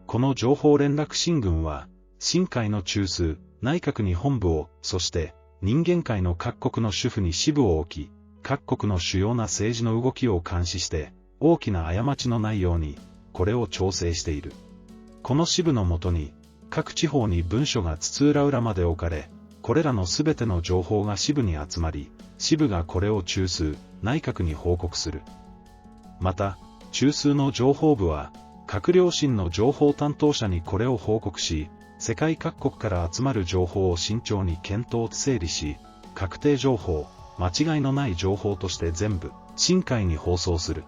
この情報連絡新軍は、新界の中枢、内閣に本部を、そして人間界の各国の主府に支部を置き、各国の主要な政治の動きを監視して、大きな過ちのないように、これを調整している。この支部のもとに、各地方に文書が津々浦々まで置かれ、これらのすべての情報が支部に集まり、支部がこれを中枢、内閣に報告する。また、中枢の情報部は、閣僚審の情報担当者にこれを報告し、世界各国から集まる情報を慎重に検討整理し、確定情報、間違いのない情報として全部、新界に放送する。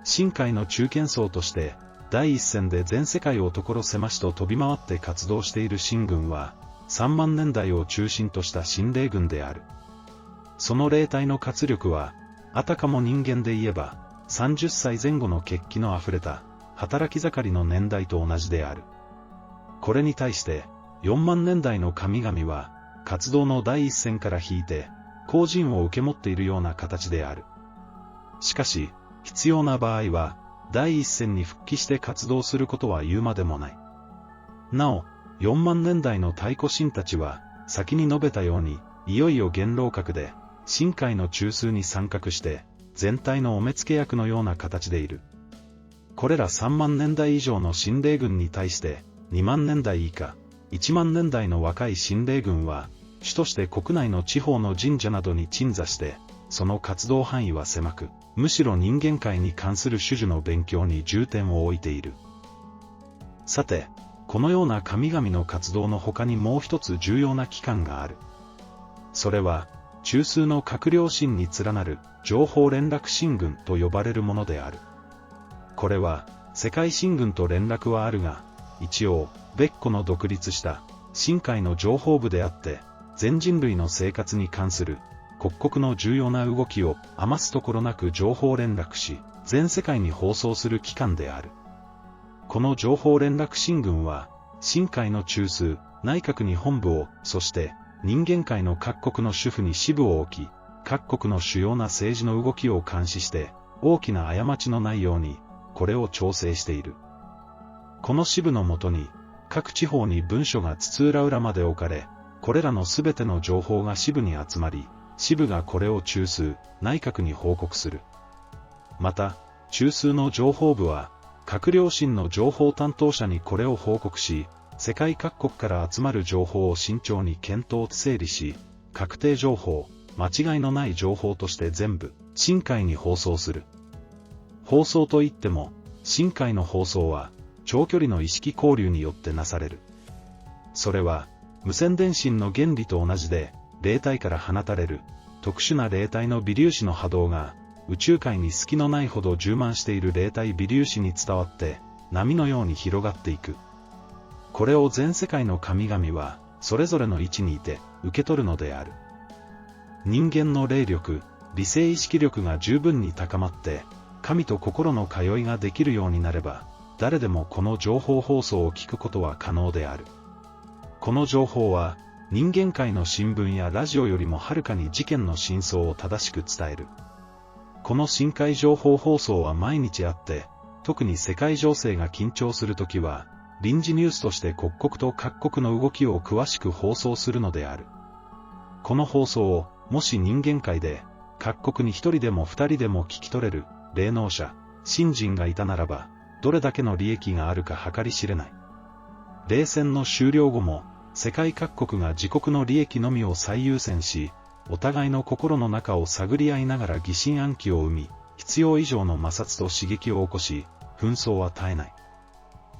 新界の中堅層として、第一線で全世界を所狭しと飛び回って活動している新軍は、3万年代を中心とした新霊軍である。その霊体の活力は、あたかも人間で言えば、30歳前後の血気のあふれた、働き盛りの年代と同じである。これに対して、4万年代の神々は、活動の第一線から引いて、後陣を受け持っているような形である。しかし、必要な場合は、第一線に復帰して活動することは言うまでもない。なお、4万年代の太鼓神たちは、先に述べたように、いよいよ元老閣で、新界の中枢に参画して、全体のお目付け役のような形でいる。これら3万年代以上の新霊軍に対して、2万年代以下、1万年代の若い新霊軍は、主として国内の地方の神社などに鎮座して、その活動範囲は狭く、むしろ人間界に関する種々の勉強に重点を置いている。さて、このような神々の活動の他にもう一つ重要な機関がある。それは、中枢の閣僚審に連なる情報連絡新軍と呼ばれるものである。これは、世界新軍と連絡はあるが、一応、別個の独立した新界の情報部であって、全人類の生活に関する各国の重要な動きを余すところなく情報連絡し、全世界に放送する機関である。この情報連絡新軍は、新界の中枢、内閣に本部を、そして人間界の各国の主府に支部を置き、各国の主要な政治の動きを監視して、大きな過ちのないように、これを調整している。この支部のもとに、各地方に文書が津々浦々まで置かれ、これらのすべての情報が支部に集まり、支部がこれを中枢、内閣に報告する。また、中枢の情報部は、閣僚審の情報担当者にこれを報告し、世界各国から集まる情報を慎重に検討整理し、確定情報、間違いのない情報として全部、新界に放送する。放送といっても、新界の放送は、長距離の意識交流によってなされる。それは、無線電信の原理と同じで、霊体から放たれる、特殊な霊体の微粒子の波動が、宇宙界に隙のないほど充満している霊体微粒子に伝わって、波のように広がっていく。これを全世界の神々は、それぞれの位置にいて、受け取るのである。人間の霊力、理性意識力が十分に高まって、神と心の通いができるようになれば、誰でもこの情報放送を聞くことは可能である。この情報は、人間界の新聞やラジオよりもはるかに事件の真相を正しく伝える。この新界情報放送は毎日あって、特に世界情勢が緊張するときは、臨時ニュースとして刻々と各国の動きを詳しく放送するのである。この放送を、もし人間界で、各国に一人でも二人でも聞き取れる、霊能者、信心がいたならば、どれだけの利益があるか計り知れない。冷戦の終了後も、世界各国が自国の利益のみを最優先し、お互いの心の中を探り合いながら疑心暗鬼を生み、必要以上の摩擦と刺激を起こし、紛争は絶えない。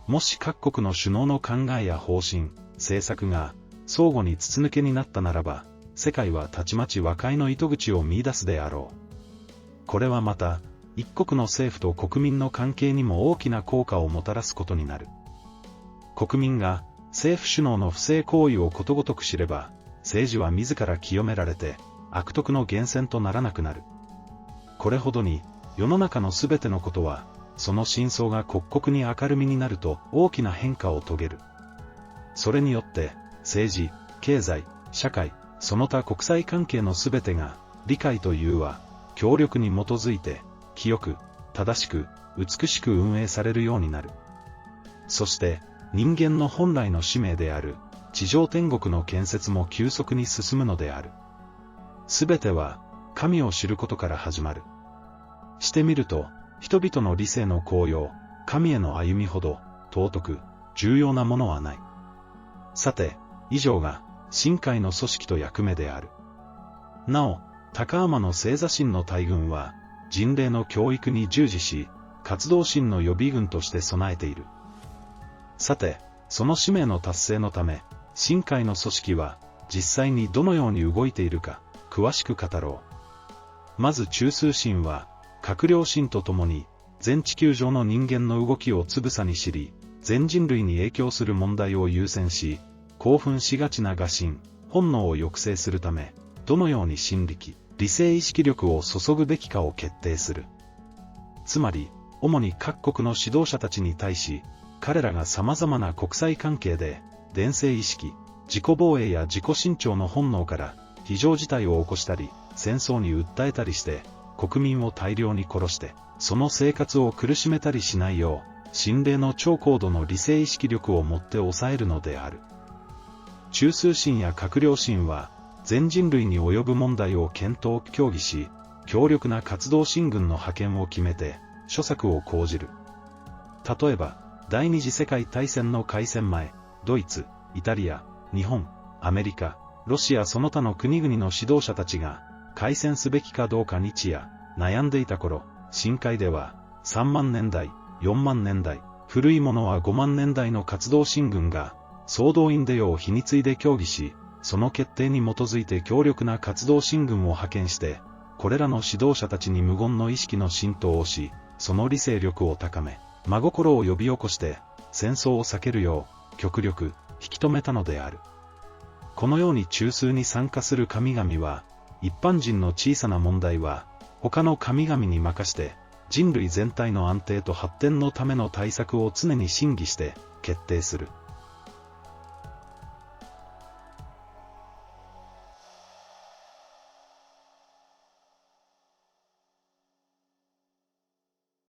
もし各国の首脳の考えや方針、政策が、相互に筒抜けになったならば、世界はたちまち和解の糸口を見出すであろう。これはまた、一国の政府と国民の関係にも大きな効果をもたらすことになる。国民が政府首脳の不正行為をことごとく知れば、政治は自ら清められて、悪徳の源泉とならなくなる。これほどに、世の中のすべてのことは、その真相が刻々に明るみになると大きな変化を遂げる。それによって、政治、経済、社会、その他国際関係のすべてが、理解と融和、協力に基づいて、清く、正しく、美しく運営されるようになる。そして、人間の本来の使命である、地上天国の建設も急速に進むのである。すべては、神を知ることから始まる。してみると、人々の理性の高揚、神への歩みほど、尊く、重要なものはない。さて、以上が、神界の組織と役目である。なお、高天の星座神の大軍は、人霊の教育に従事し、活動神の予備軍として備えている。さて、その使命の達成のため、神界の組織は、実際にどのように動いているか、詳しく語ろう。まず中枢神は、閣僚神と共に、全地球上の人間の動きをつぶさに知り、全人類に影響する問題を優先し、興奮しがちな我心、本能を抑制するため、どのように心力、理性意識力を注ぐべきかを決定する。つまり、主に各国の指導者たちに対し、彼らが様々な国際関係で、伝性意識、自己防衛や自己伸長の本能から、非常事態を起こしたり、戦争に訴えたりして、国民を大量に殺して、その生活を苦しめたりしないよう、神霊の超高度の理性意識力をもって抑えるのである。中枢神や閣僚神は、全人類に及ぶ問題を検討・協議し、強力な活動神軍の派遣を決めて、諸策を講じる。例えば、第二次世界大戦の開戦前、ドイツ、イタリア、日本、アメリカ、ロシアその他の国々の指導者たちが、開戦すべきかどうか日夜、悩んでいた頃、神界では、3万年代、4万年代、古いものは5万年代の活動神軍が、総動員でを日に継いで協議し、その決定に基づいて強力な活動神軍を派遣して、これらの指導者たちに無言の意識の浸透をし、その理性力を高め、真心を呼び起こして、戦争を避けるよう、極力、引き止めたのである。このように中枢に参加する神々は、一般人の小さな問題は、他の神々に任して、人類全体の安定と発展のための対策を常に審議して、決定する。